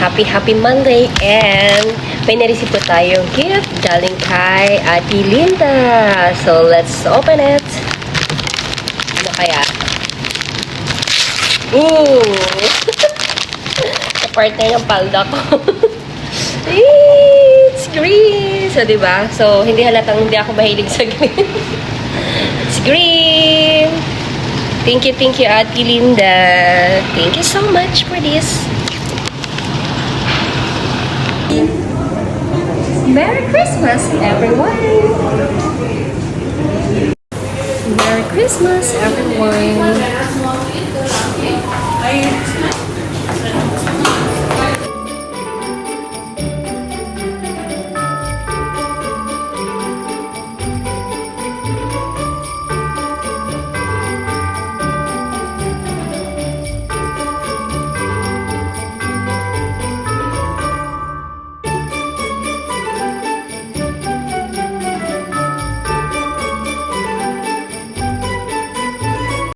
happy Monday and may na-receive po tayong gift galing kay Ate Linda. So, let's open it. Ano kaya? Ooh! Partner ng palda ko. It's green! So, diba? So, hindi halatang hindi ako mahilig sa green. It's green! Thank you, Ate Linda. Thank you so much for this. Merry Christmas, everyone! Merry Christmas, everyone!